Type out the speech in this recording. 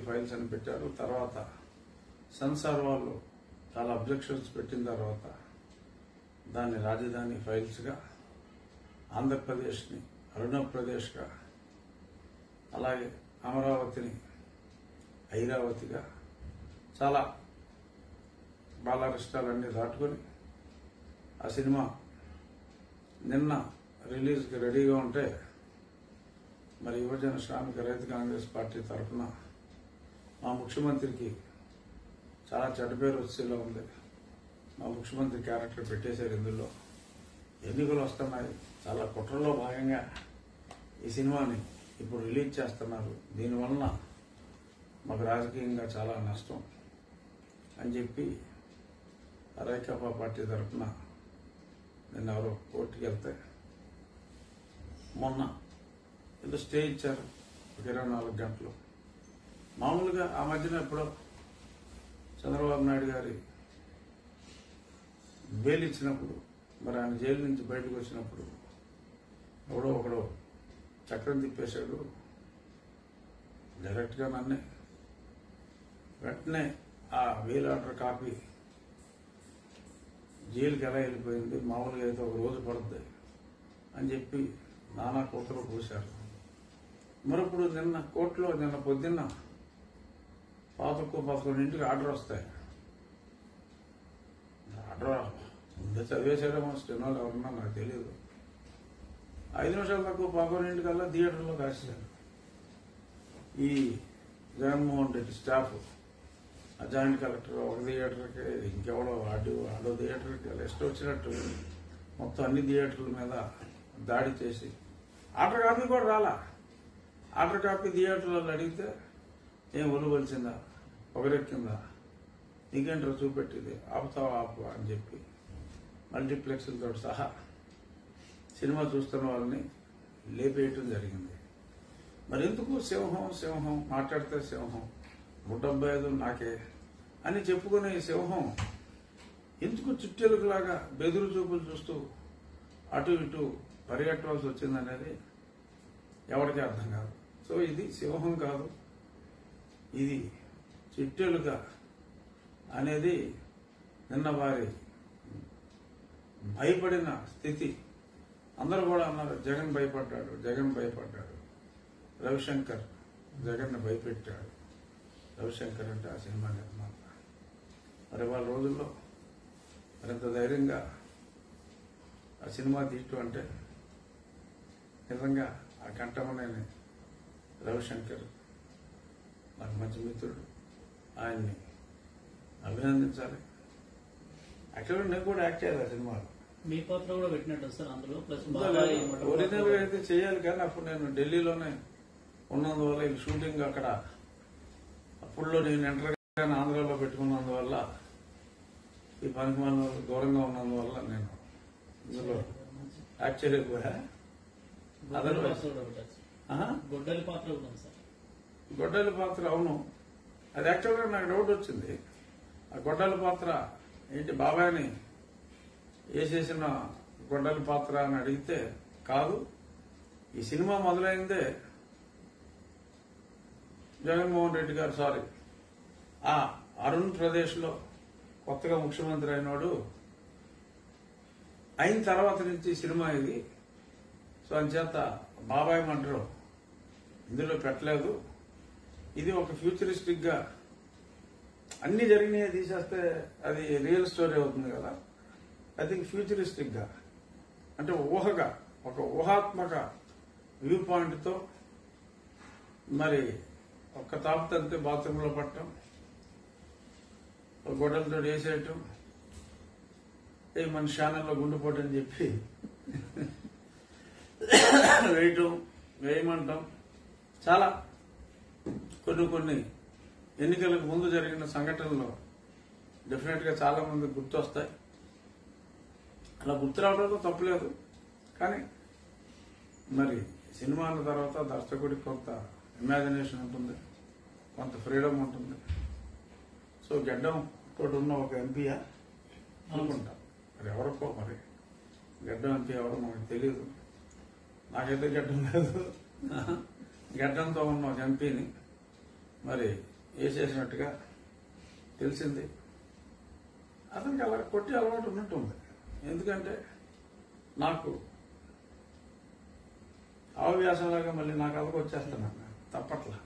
Files అని పెట్టారు. తర్వాత సెన్సార్ వాళ్ళు చాలా అబ్జెక్షన్స్ పెట్టిన తర్వాత దాన్ని రాజధాని ఫైల్స్గా, ఆంధ్రప్రదేశ్ని అరుణప్రదేశ్గా, అలాగే అమరావతిని ఐరావతిగా చాలా బాలారిష్టాలన్నీ దాటుకొని ఆ సినిమా నిన్న రిలీజ్కి రెడీగా ఉంటే మరి యువజన శ్రామిక రైతు కాంగ్రెస్ పార్టీ తరఫున మా ముఖ్యమంత్రికి చాలా చెడ్డ పేరు వచ్చేలా ఉంది. మా ముఖ్యమంత్రి క్యారెక్టర్ పెట్టేశారు. ఇందులో ఎన్నికలు వస్తున్నాయి, చాలా కుట్రలో భాగంగా ఈ సినిమాని ఇప్పుడు రిలీజ్ చేస్తున్నారు. దీనివలన మాకు రాజకీయంగా చాలా నష్టం అని చెప్పి రైకాపా పార్టీ తరఫున నిన్న ఎవరో కోర్టుకి వెళ్తే మొన్న ఏదో స్టే ఇచ్చారు 24 గంటలు. మామూలుగా ఆ మధ్యన ఎప్పుడో చంద్రబాబు నాయుడు గారి బెయిల్ ఇచ్చినప్పుడు, మరి ఆయన జైలు నుంచి బయటకు వచ్చినప్పుడు ఎవడో ఒకడో చక్రం తిప్పేశాడు. డైరెక్ట్గా నన్నే వెంటనే ఆ బెయిల్ ఆర్డర్ కాపీ జైలుకి ఎలా వెళ్ళిపోయింది, మామూలుగా అయితే ఒక రోజు పడుతుంది అని చెప్పి నానా కూతురు పూశారు. మరప్పుడు నిన్న కోర్టులో నిన్న పొద్దున్న 11:11 ఆర్డర్ వస్తాయి. ఆర్డర్ ముందే చదివేశాడేమో స్టెనోలు ఎవరన్నా నాకు తెలియదు. 5 నిమిషాలు తక్కువ 11 కల్లా థియేటర్లో కాసేశారు. ఈ జగన్మోహన్ రెడ్డి స్టాఫ్, ఆ జాయింట్ కలెక్టర్ ఒక థియేటర్కి, ఇంకెవడో ఆడో థియేటర్కి ఇష్టం వచ్చినట్టు మొత్తం అన్ని థియేటర్ల మీద దాడి చేసి ఆర్డర్ కాపీ కూడా రాలా. ఆర్డర్ కాపీ థియేటర్లలో అడిగితే ఏం ఒలువలిసిందా, పొగరెక్కిందా, నీకేంటో చూపెట్టింది, ఆపుతావా ఆపు అని చెప్పి మల్టీప్లెక్స్లతో సహా సినిమా చూస్తున్న వాళ్ళని లేపేయటం జరిగింది. మరి ఎందుకు సింహం మాట్లాడితే సింహం 175 నాకే అని చెప్పుకునే ఈ సింహం ఎందుకు చుట్టెలుగులాగా బెదురు చూపులు చూస్తూ అటు ఇటు పరిగెట్టవలసి వచ్చిందనేది ఎవరికి అర్థం కాదు. సో ఇది సింహం కాదు, ఇది చిట్టెలుక అనేది నిన్న వారి భయపడిన స్థితి. అందరూ కూడా అన్నారు జగన్ భయపడ్డాడు, రవిశంకర్ జగన్ భయపెట్టాడు. రవిశంకర్ అంటే ఆ సినిమా నిర్మాత. మరి వాళ్ళ రోజుల్లో మరింత ధైర్యంగా ఆ సినిమా తీయటం అంటే నిజంగా ఆ కంఠమనేని రవిశంకర్ నాకు మంచి మిత్రుడు, ఆయన్ని అభినందించాలి. యాక్చువల్గా నేను కూడా యాక్ట్ చేయాలి ఆ సినిమాలో. మీ పాత్ర కూడా పెట్టినట్టు సార్ అందులో. ఒరిజినల్ గా అయితే చేయాలి, కానీ అప్పుడు నేను ఢిల్లీలోనే ఉన్నందువల్ల ఈ షూటింగ్ అక్కడ అప్పుడులో నేను ఎంటర్గా ఆంధ్రాలో పెట్టుకున్నందువల్ల ఈ పనికి మనం దూరంగా ఉన్నందువల్ల నేను ఇందులో యాక్ట్ చేయలేకపోయా. గొడ్డలి పాత్ర అవును, అది యాక్చువల్గా నాకు డౌట్ వచ్చింది. ఆ గొడ్డలి పాత్ర ఏంటి బాబాయ్ని వేసేసిన గొడ్డలి పాత్ర అని అడిగితే కాదు, ఈ సినిమా మొదలైందే జగన్మోహన్ రెడ్డి గారు ఆ అరుణ్ ప్రదేశ్ లో కొత్తగా ముఖ్యమంత్రి అయిన తర్వాత నుంచి సినిమా ఇది. సో అంచేత బాబాయ్ మంటరు ఇందులో పెట్టలేదు. ఇది ఒక ఫ్యూచరిస్టిక్ గా అన్ని జరిగినాయి తీసేస్తే అది రియల్ స్టోరీ అవుతుంది కదా. ఐ థింక్ ఫ్యూచరిస్టిక్ గా అంటే ఊహగా ఒక ఊహాత్మక వ్యూ పాయింట్ తో మరి ఒక్క తాపుతంతే బాత్రూంలో పట్టడం, గొడవలతో వేసేయటం, మన ఛానల్లో గుండెపోటు అని చెప్పి వేయమంటాం. చాలా కొన్ని ఎన్నికలకు ముందు జరిగిన సంఘటనలు డెఫినెట్ గా చాలా మంది గుర్తొస్తాయి. అలా గుర్తు రావడంతో తప్పులేదు, కానీ మరి సినిమా అన్న తర్వాత దర్శకుడికి కొంత ఇమాజినేషన్ ఉంటుంది, కొంత ఫ్రీడమ్ ఉంటుంది. సో గడ్డం తోటి ఉన్న ఒక ఎంపీయా అనుకుంటా, మరి ఎవరికో మరి గడ్డం ఎంపీ ఎవరో మనకు తెలియదు. నాకైతే గడ్డం లేదు. గడ్డంతో ఉన్న ఒక ఎంపీని మరి వేసేసినట్టుగా తెలిసింది. అతనికి అలా కొట్టి అలవాటు ఉన్నట్టుంది. ఎందుకంటే నాకు ఆవ్యాసంలాగా మళ్ళీ నాకు అలవాటు వచ్చేస్తున్నాను తప్పట్లా.